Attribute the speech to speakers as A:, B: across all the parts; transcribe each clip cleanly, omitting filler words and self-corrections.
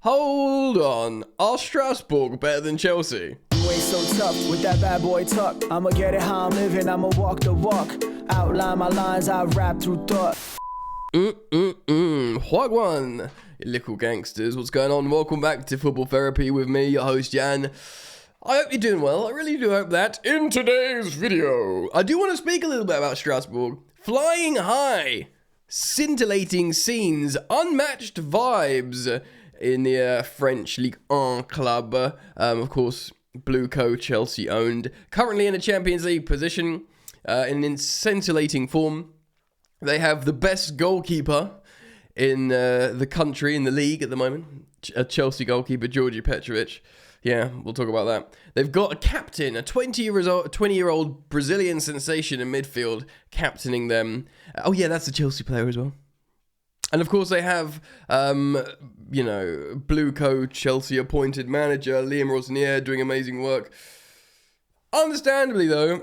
A: Hold on, are Strasbourg better than Chelsea?
B: You ain't so tough with that bad boy tuck. I'ma get it how I'm living, I'ma walk the walk. Outline my lines, I rap through thought.
A: Wagwan, you little gangsters, what's going on? Welcome back to Football Therapy with me, your host Jan. I hope you're doing well. I really do hope that. In today's video, I do want to speak a little bit about Strasbourg. Flying high, scintillating scenes, unmatched vibes in the French Ligue 1 club. Of course, Blue Co, Chelsea owned. Currently in a Champions League position, in scintillating form. They have the best goalkeeper in the country, in the league at the moment. A Chelsea goalkeeper, Georgi Petrovic. Yeah, we'll talk about that. They've got a captain, a 20-year-old Brazilian sensation in midfield, captaining them. Oh yeah, that's a Chelsea player as well. And of course they have, Blue Co, Chelsea appointed manager, Liam Rosenier, doing amazing work. Understandably though,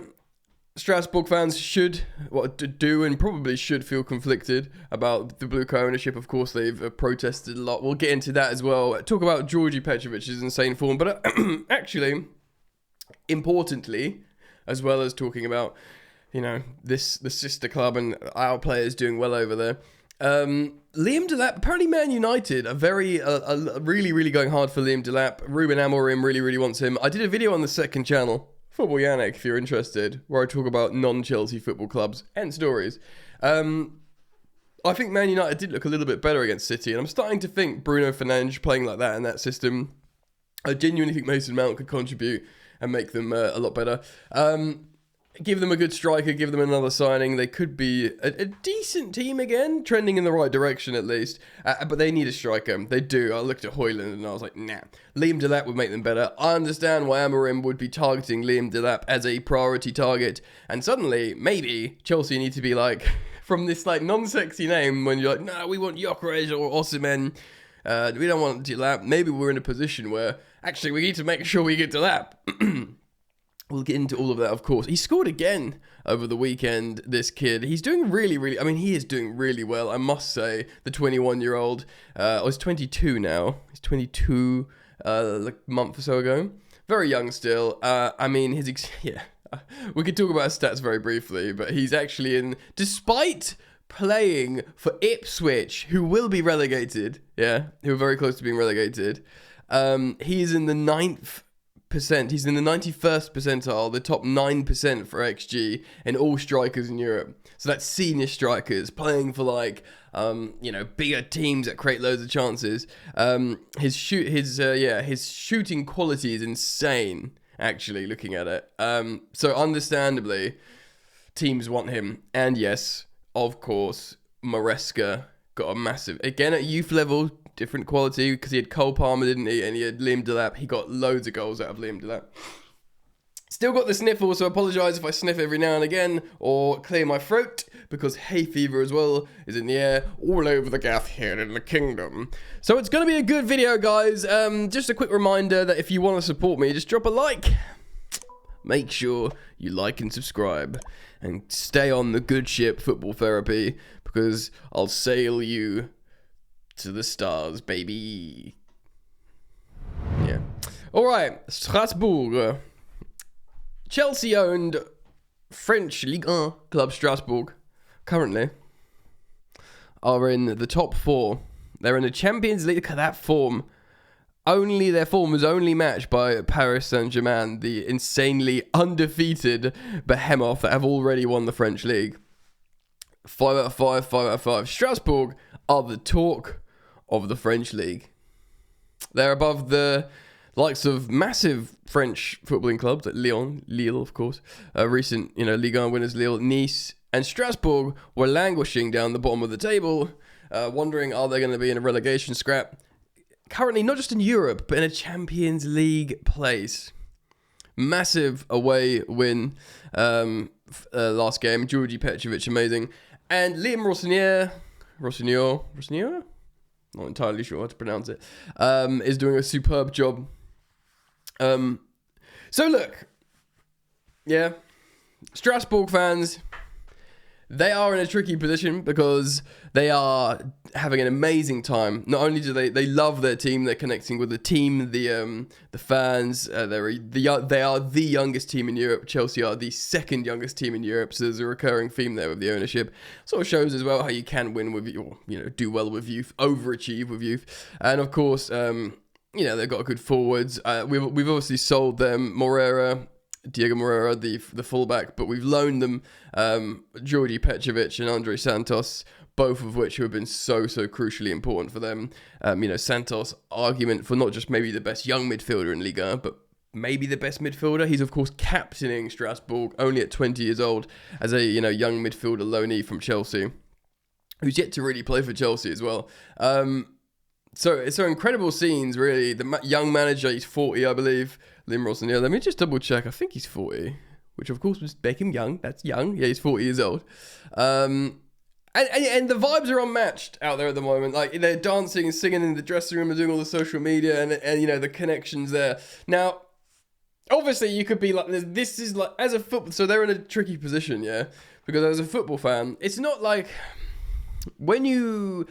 A: Strasbourg fans should feel conflicted about the Blue Co ownership. Of course, they've protested a lot. We'll get into that as well. Talk about Georgi Petrovic's insane form. But actually, importantly, as well as talking about, the sister club and our players doing well over there, Liam Delap, apparently Man United are really going hard for Liam Delap. Ruben Amorim really wants him. I did a video on the second channel, Football Yannick, if you're interested, where I talk about non-Chelsea football clubs and stories. I think Man United did look a little bit better against City, and I'm starting to think Bruno Fernandes playing like that in that system, I genuinely think Mason Mount could contribute and make them a lot better. Give them a good striker, give them another signing. They could be a decent team again, trending in the right direction at least. But they need a striker. They do. I looked at Højlund and I was like, nah. Liam Delap would make them better. I understand why Amorim would be targeting Liam Delap as a priority target. And suddenly, maybe, Chelsea need to be like, from this like non-sexy name, when you're like, nah, we want Gyökeres or Osimhen. We don't want Delap. Maybe we're in a position where, actually, we need to make sure we get Delap. We'll get into all of that, of course. He scored again over the weekend, this kid. He's doing he is doing really well, I must say. The 21-year-old, he's 22 now. He's 22 like a month or so ago. Very young still. We could talk about his stats very briefly, but he's actually despite playing for Ipswich, who will be relegated, who are very close to being relegated, he's in the 9th He's in the 91st percentile, the top 9% for XG in all strikers in Europe. So that's senior strikers playing for bigger teams that create loads of chances. His shooting quality is insane, actually, looking at it. So understandably, teams want him. And yes, of course, Maresca got a massive, again at youth level, different quality, because he had Cole Palmer, didn't he? And he had Liam Delap. He got loads of goals out of Liam Delap. Still got the sniffle, so I apologise if I sniff every now and again or clear my throat, because hay fever as well is in the air all over the gaff here in the kingdom. So it's going to be a good video, guys. Just a quick reminder that if you want to support me, just drop a like. Make sure you like and subscribe and stay on the good ship Football Therapy, because I'll sail you to the stars, baby. Yeah. All right. Strasbourg. Chelsea-owned French Ligue 1 club Strasbourg currently are in the top 4. They're in the Champions League. Look at that form. Their form was only matched by Paris Saint-Germain, the insanely undefeated behemoth that have already won the French league. 5 out of 5, 5 out of 5. Strasbourg are the talk of the French league. They're above the likes of massive French footballing clubs like Lille, of course, recent, Ligue 1 winners Lille, Nice, and Strasbourg were languishing down the bottom of the table, wondering, are they going to be in a relegation scrap? Currently, not just in Europe, but in a Champions League place. Massive away win last game. Georgi Petrovic, amazing. And Liam Rosenier, not entirely sure how to pronounce it, is doing a superb job. So look, Strasbourg fans, they are in a tricky position because they are having an amazing time. Not only do they love their team, they're connecting with the team, the fans. They are the youngest team in Europe. Chelsea are the second youngest team in Europe. So there's a recurring theme there with the ownership. Sort of shows as well how you can win with do well with youth, overachieve with youth, and of course, they've got good forwards. We've obviously sold them Diego Moreira, the fullback, but we've loaned them Georgi Petrovic and Andre Santos, both of which have been so crucially important for them. Santos' argument for not just maybe the best young midfielder in Liga, but maybe the best midfielder. He's of course captaining Strasbourg, only at 20 years old, as a young midfielder loanee from Chelsea, who's yet to really play for Chelsea as well. So incredible scenes, really. The young manager, he's 40, I believe. Lim Rossinier. Let me just double check. I think he's 40, which of course would make him young. That's young. Yeah, he's 40 years old. And the vibes are unmatched out there at the moment. Like, they're dancing and singing in the dressing room and doing all the social media and the connections there. Now, obviously, you could be like, this is like, as a football, so they're in a tricky position, yeah? Because as a football fan, it's not like, when you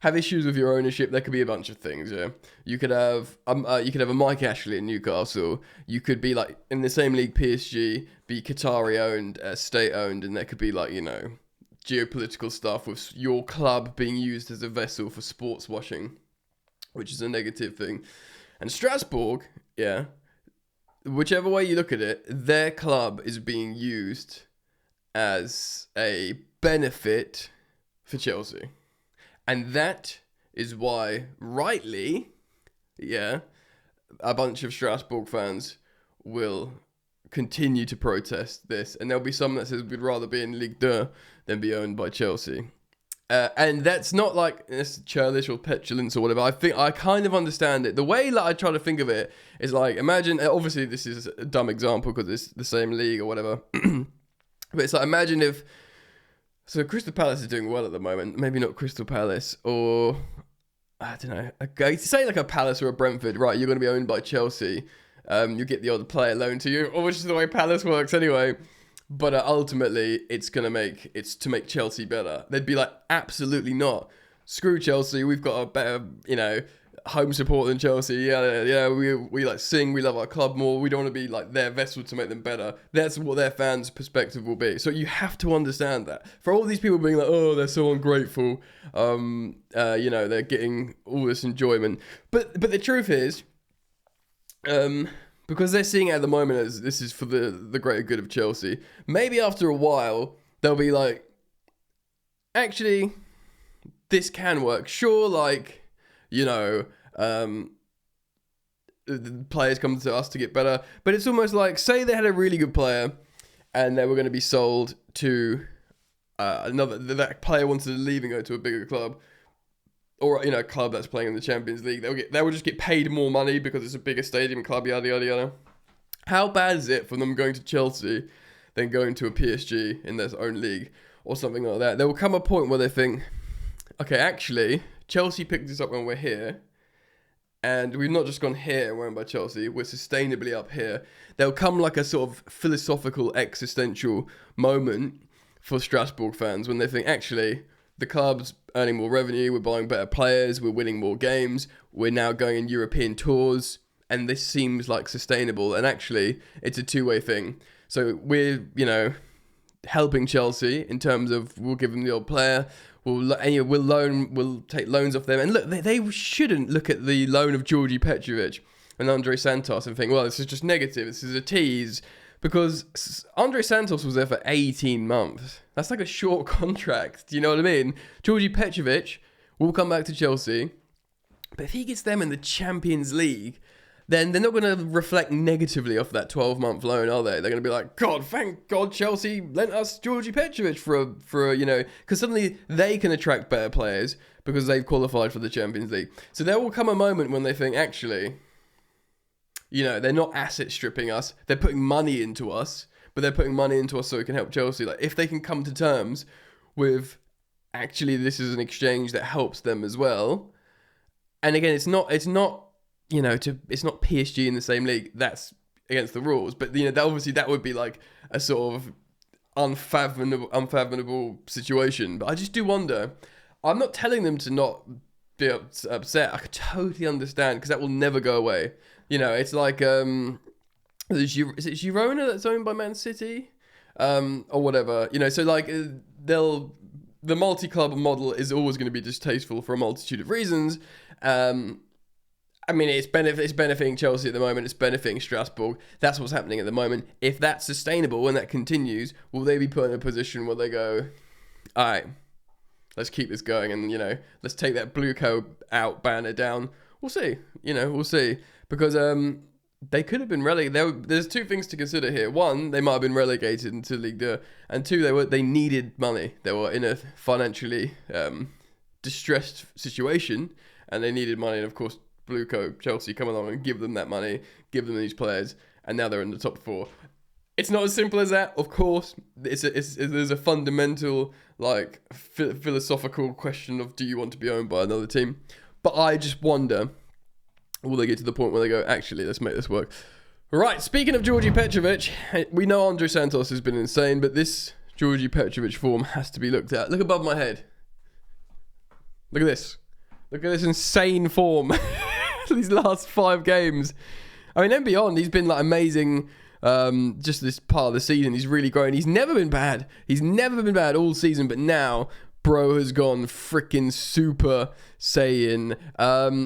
A: have issues with your ownership, there could be a bunch of things, yeah? You could have a Mike Ashley in Newcastle. You could be like, in the same league, PSG, be Qatari owned, state owned, and there could be like, geopolitical stuff with your club being used as a vessel for sports washing, which is a negative thing. And Strasbourg, yeah, whichever way you look at it, their club is being used as a benefit for Chelsea. And that is why, rightly, yeah, a bunch of Strasbourg fans will continue to protest this. And there'll be some that says we'd rather be in Ligue 2 than be owned by Chelsea. And that's not like it's churlish or petulance or whatever. I kind of understand it. The way that I try to think of it is like, imagine, obviously this is a dumb example because it's the same league or whatever. But it's like, imagine if, so Crystal Palace is doing well at the moment. Maybe not Crystal Palace, or I don't know. Say like a Palace or a Brentford, right? You're going to be owned by Chelsea. You get the odd player loaned to you, or which is the way Palace works anyway. But ultimately, it's to make Chelsea better. They'd be like, absolutely not. Screw Chelsea. We've got a better, home support than Chelsea. Yeah. We like sing. We love our club more. We don't want to be like their vessel to make them better. That's what their fans' perspective will be. So you have to understand that. For all these people being like, oh, they're so ungrateful. They're getting all this enjoyment. But the truth is, because they're seeing it at the moment as this is for the greater good of Chelsea, maybe after a while, they'll be like, actually, this can work. Sure, like, the players come to us to get better, but it's almost like, say they had a really good player and they were going to be sold to that player wanted to leave and go to a bigger club, or a club that's playing in the Champions League. They will just get paid more money because it's a bigger stadium club, yada yada yada. How bad is it for them going to Chelsea than going to a PSG in their own league or something like that? There will come a point where they think, okay, actually, Chelsea picked us up when we're here, and we've not just gone here and we're owned by Chelsea, we're sustainably up here. There'll come like a sort of philosophical, existential moment for Strasbourg fans when they think, actually, the club's earning more revenue, we're buying better players, we're winning more games, we're now going in European tours, and this seems like sustainable. And actually, it's a two-way thing. So we're, helping Chelsea in terms of we'll give them the old player, we'll take loans off them. And look, they shouldn't look at the loan of Georgi Petrovic and Andre Santos and think, well, this is just negative, this is a tease. Because Andre Santos was there for 18 months. That's like a short contract. Do you know what I mean? Georgi Petrovic will come back to Chelsea. But if he gets them in the Champions League, then they're not going to reflect negatively off that 12-month loan, are they? They're going to be like, God, thank God Chelsea lent us Georgi Petrovic for because suddenly they can attract better players because they've qualified for the Champions League. So there will come a moment when they think, actually, they're not asset stripping us. They're putting money into us, but they're putting money into us so it can help Chelsea. Like, if they can come to terms with, actually, this is an exchange that helps them as well. And again, it's not PSG in the same league. That's against the rules. But, that obviously that would be like a sort of unfathomable situation. But I just do wonder. I'm not telling them to not be upset. I could totally understand because that will never go away. You know, it's like is it Girona that's owned by Man City, or whatever. You know, so like the multi-club model is always going to be distasteful for a multitude of reasons. I mean, it's benefiting Chelsea at the moment. It's benefiting Strasbourg. That's what's happening at the moment. If that's sustainable and that continues, will they be put in a position where they go, all right, let's keep this going, and you know, let's take that blue co out, banner down. We'll see. You know, we'll see, because they could have been relegated. There's two things to consider here. One, they might have been relegated into Ligue 2, and two, they needed money. They were in a financially distressed situation, and they needed money. And of course, Blue Co, Chelsea come along and give them that money, give them these players, and now they're in the top four. It's not as simple as that, of course. There's a fundamental, like, philosophical question of, do you want to be owned by another team? But I just wonder, will they get to the point where they go, actually, let's make this work? Right, speaking of Georgi Petrovic, we know Andre Santos has been insane, but this Georgi Petrovic form has to be looked at. Look above my head. Look at this. Look at this insane form. These last 5 games. I mean, and beyond, he's been like amazing. Just this part of the season, he's really grown. He's never been bad. He's never been bad all season, but now bro has gone freaking super saiyan.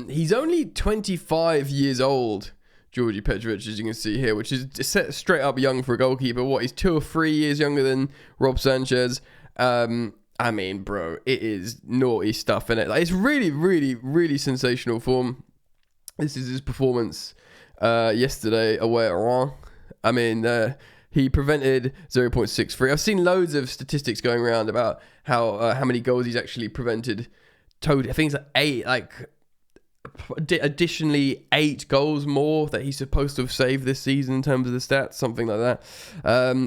A: He's only 25 years old, Georgi Petrovic, as you can see here, which is set straight up young for a goalkeeper. What, he's 2 or 3 years younger than Rob Sanchez. I mean, bro, it is naughty stuff in it. Like, it's really, really, really sensational form. This is his performance yesterday away at Rouen. I mean, he prevented 0.63. I've seen loads of statistics going around about how many goals he's actually prevented. I think it's like 8, like additionally 8 goals more that he's supposed to have saved this season in terms of the stats, something like that.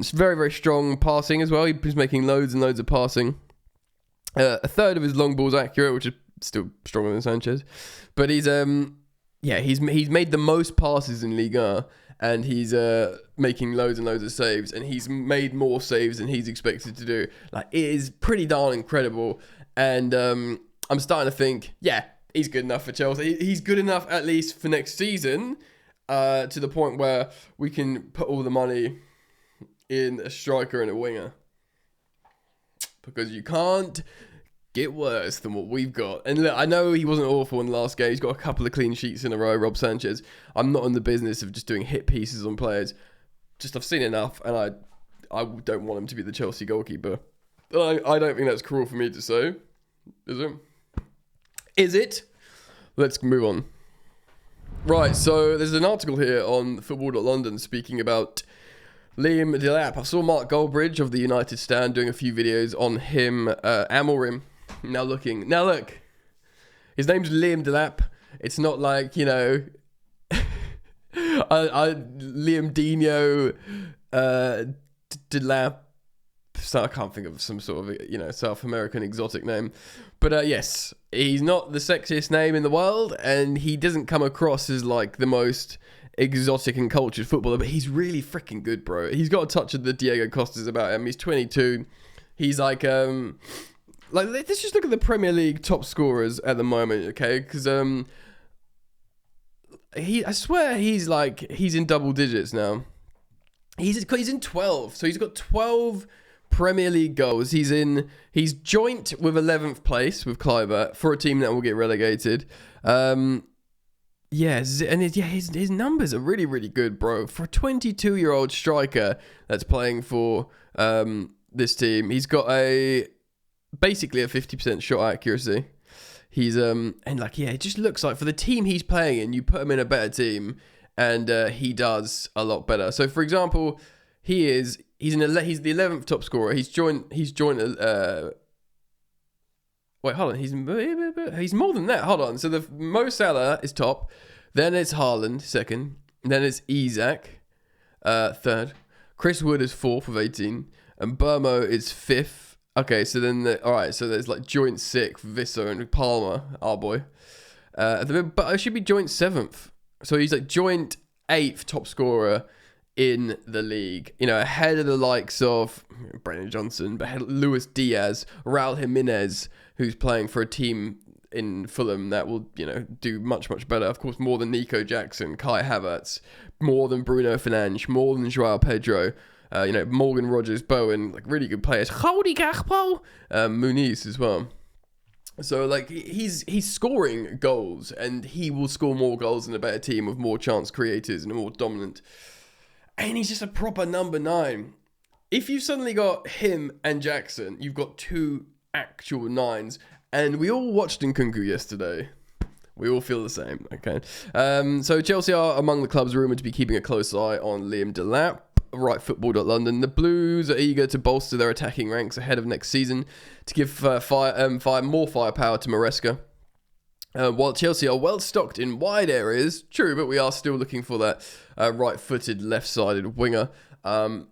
A: It's very, very strong passing as well. He's making loads and loads of passing. A third of his long balls accurate, which is still stronger than Sanchez. But he's made the most passes in Ligue 1, and he's making loads and loads of saves, and he's made more saves than he's expected to do. Like, it is pretty darn incredible, and I'm starting to think, yeah, he's good enough for Chelsea. He's good enough, at least for next season, to the point where we can put all the money in a striker and a winger. Because you can't get worse than what we've got. And look, I know he wasn't awful in the last game. He's got a couple of clean sheets in a row, Rob Sanchez. I'm not in the business of just doing hit pieces on players. Just, I've seen enough, and I don't want him to be the Chelsea goalkeeper. I don't think that's cruel for me to say. Is it? Is it? Let's move on. Right, so there's an article here on football.london speaking about Liam Delap. I saw Mark Goldbridge of the United Stand doing a few videos on him. Amorim. Now look. His name's Liam Delap. It's not like, you know, Liam Dino Delap. So I can't think of some sort of, you know, South American exotic name. But yes, he's not the sexiest name in the world, and he doesn't come across as like the most exotic and cultured footballer, but he's really freaking good, bro. He's got a touch of the Diego Costas about him. He's 22. He's like let's just look at the Premier League top scorers at the moment, okay? Because I swear he's in double digits now. He's in 12, so he's got 12 Premier League goals. He's joint with 11th place with Kluivert for a team that will get relegated. Yes, and his numbers are really, really good, bro. For a 22-year-old striker that's playing for this team, he's got basically a 50% shot accuracy. He's it just looks like for the team he's playing in, you put him in a better team, and he does a lot better. So, for example, he's the 11th top scorer. He's joined. Wait, hold on. He's more than that. Hold on. So the Mo Salah is top. Then it's Haaland, second. Then it's Isak, third. Chris Wood is fourth with 18. And Burmo is fifth. Okay, so then, so there's like joint sixth, Visser and Palmer, our boy. But it should be joint seventh. So he's like joint 8th top scorer in the league. You know, ahead of the likes of Brennan Johnson, but ahead of Luis Diaz, Raul Jimenez, who's playing for a team in Fulham that will, you know, do much, much better. Of course, more than Nico Jackson, Kai Havertz, more than Bruno Fernandes, more than Joao Pedro, you know, Morgan Rogers, Bowen, like really good players. Jody Gakpo, Muniz as well. So, like, he's scoring goals, and he will score more goals in a better team with more chance creators and a more dominant. And he's just a proper number 9. If you've suddenly got him and Jackson, you've got 2 actual 9s. And we all watched Nkunku yesterday. We all feel the same, okay? So Chelsea are among the clubs rumoured to be keeping a close eye on Liam Delap. Rightfootball.London. The Blues are eager to bolster their attacking ranks ahead of next season to give more firepower to Maresca. While Chelsea are well stocked in wide areas, true, but we are still looking for that right-footed, left-sided winger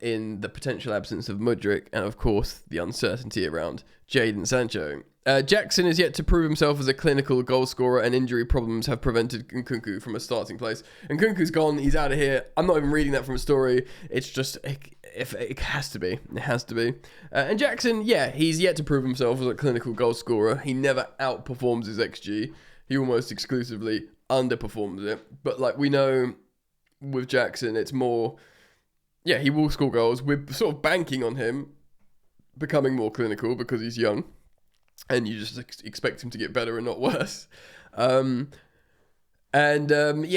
A: in the potential absence of Mudryk, and of course the uncertainty around Jadon Sancho. Jackson is yet to prove himself as a clinical goal scorer, and injury problems have prevented Nkunku from a starting place. Nkunku's gone, he's out of here. I'm not even reading that from a story. It's just, it has to be. It has to be. And Jackson, yeah, he's yet to prove himself as a clinical goal scorer. He never outperforms his XG. He almost exclusively underperforms it. But like we know with Jackson, it's more, yeah, he will score goals. We're sort of banking on him becoming more clinical because he's young. And you just expect him to get better and not worse. Yeah,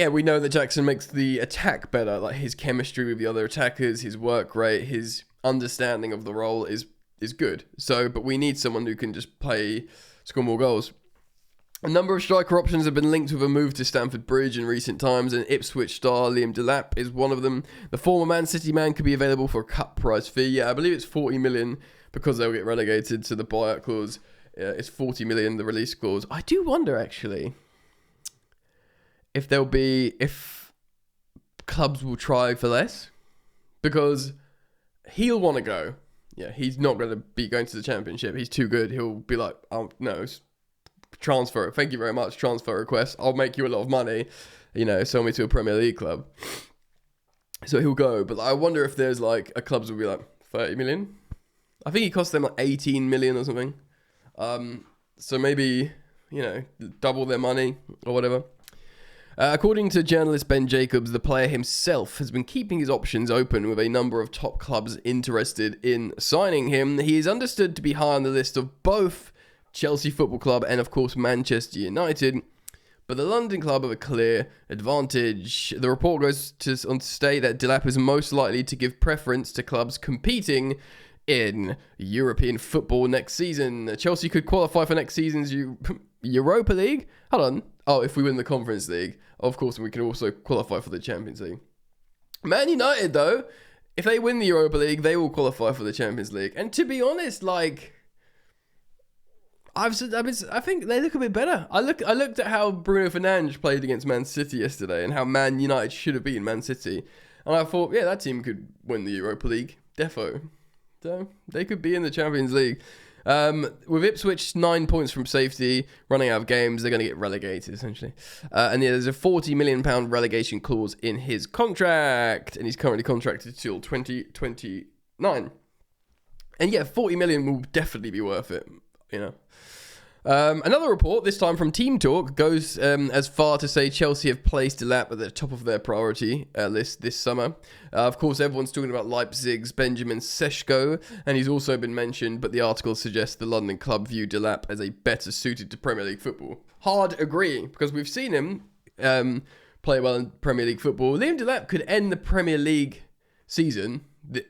A: we know that Jackson makes the attack better. Like his chemistry with the other attackers, his work rate, his understanding of the role is good. So, but we need someone who can just score more goals. A number of striker options have been linked with a move to Stamford Bridge in recent times, and Ipswich star Liam Delap is one of them. The former Man City man could be available for a cut price fee. Yeah, I believe it's 40 million because they'll get relegated to the buyout clause. It's 40 million, the release clause. I do wonder, actually, if clubs will try for less, because he'll want to go. Yeah, he's not going to be going to the Championship. He's too good. He'll be like, oh, no, transfer. Thank you very much. Transfer request. I'll make you a lot of money. You know, sell me to a Premier League club. So he'll go. But I wonder if there's like, clubs will be like 30 million. I think he cost them like 18 million or something. So maybe, you know, double their money or whatever. According to journalist Ben Jacobs, the player himself has been keeping his options open with a number of top clubs interested in signing him. He is understood to be high on the list of both Chelsea Football Club and, of course, Manchester United, but the London club have a clear advantage. The report goes on to state that Delap is most likely to give preference to clubs competing in European football next season. Chelsea could qualify for next season's Europa League. Hold on. Oh, if we win the Conference League. Of course, we can also qualify for the Champions League. Man United, though, if they win the Europa League, they will qualify for the Champions League. And to be honest, like, I think they look a bit better. I looked at how Bruno Fernandes played against Man City yesterday and how Man United should have beaten Man City. And I thought, yeah, that team could win the Europa League. Defo. So they could be in the Champions League. With Ipswich 9 points from safety, running out of games, they're going to get relegated, essentially. And yeah, there's a £40 million relegation clause in his contract, and he's currently contracted till 2029. And yeah, 40 million will definitely be worth it, you know. Another report, this time from Team Talk, goes as far to say Chelsea have placed Delap at the top of their priority list this summer. Of course, everyone's talking about Leipzig's Benjamin Sesko, and he's also been mentioned, but the article suggests the London club view Delap as a better suited to Premier League football. Hard agree, because we've seen him play well in Premier League football. Liam Delap could end the Premier League season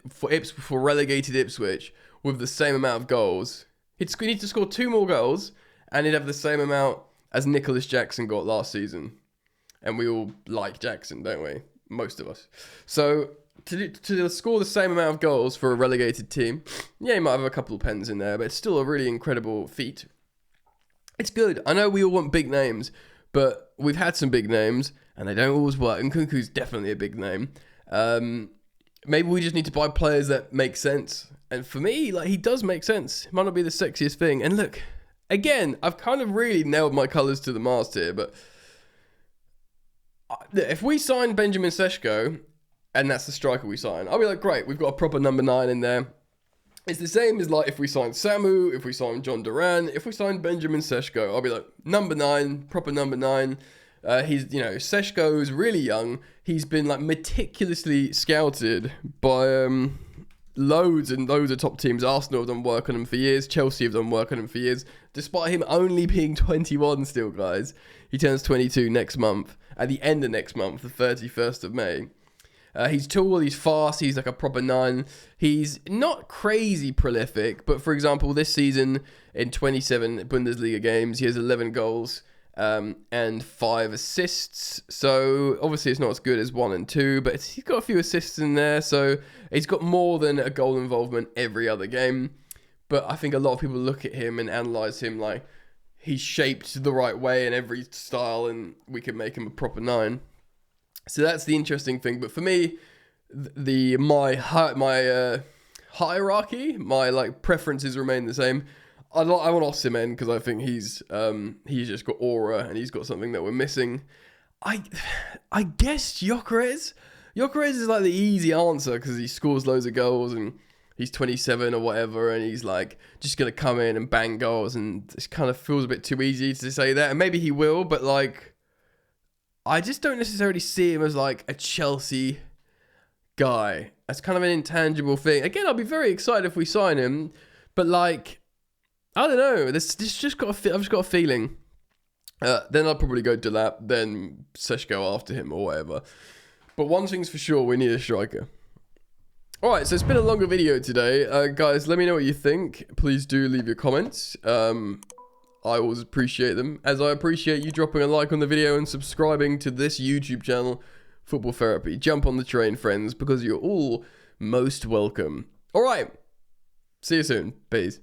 A: for relegated Ipswich with the same amount of goals. He'd need to score 2 more goals, and he'd have the same amount as Nicholas Jackson got last season. And we all like Jackson, don't we? Most of us. So, to score the same amount of goals for a relegated team, yeah, he might have a couple of pens in there, but it's still a really incredible feat. It's good. I know we all want big names, but we've had some big names, and they don't always work. And Nkunku's definitely a big name. Maybe we just need to buy players that make sense. And for me, like, he does make sense. It might not be the sexiest thing. And look, again, I've kind of really nailed my colours to the mast here, but if we sign Benjamin Sesko and that's the striker we sign. I'll be like, great, we've got a proper number 9 in there. It's the same as like if we signed Samu, if we signed John Duran, if we signed Benjamin Seshko. I'll be like, number 9, proper number 9. He's, you know, Seshko's really young. He's been like meticulously scouted by loads and loads of top teams. Arsenal have done work on him for years. Chelsea have done work on him for years. Despite him only being 21 still, guys. He turns 22 next month. At the end of next month, the 31st of May. He's tall, he's fast, he's like a proper 9. He's not crazy prolific, but for example, this season in 27 Bundesliga games, he has 11 goals and 5 assists. So obviously it's not as good as 1 and 2, but he's got a few assists in there. So he's got more than a goal involvement every other game. But I think a lot of people look at him and analyse him like he's shaped the right way in every style and we can make him a proper 9. So that's the interesting thing. But for me, my hierarchy, my like preferences remain the same. I want Osimhen because I think he's just got aura and he's got something that we're missing. I guess Gyökeres. Gyökeres is like the easy answer because he scores loads of goals and he's 27 or whatever and he's like just gonna come in and bang goals, and it kind of feels a bit too easy to say that. And maybe he will, but like I just don't necessarily see him as like a Chelsea guy. That's kind of an intangible thing. Again, I'll be very excited if we sign him, but like I don't know. This just got I've just got a feeling. Then I'll probably go Delap, then Seshko after him or whatever. But one thing's for sure, we need a striker. Alright, so it's been a longer video today. Guys, let me know what you think. Please do leave your comments. I always appreciate them, as I appreciate you dropping a like on the video and subscribing to this YouTube channel, Football Therapy. Jump on the train, friends, because you're all most welcome. Alright, see you soon. Peace.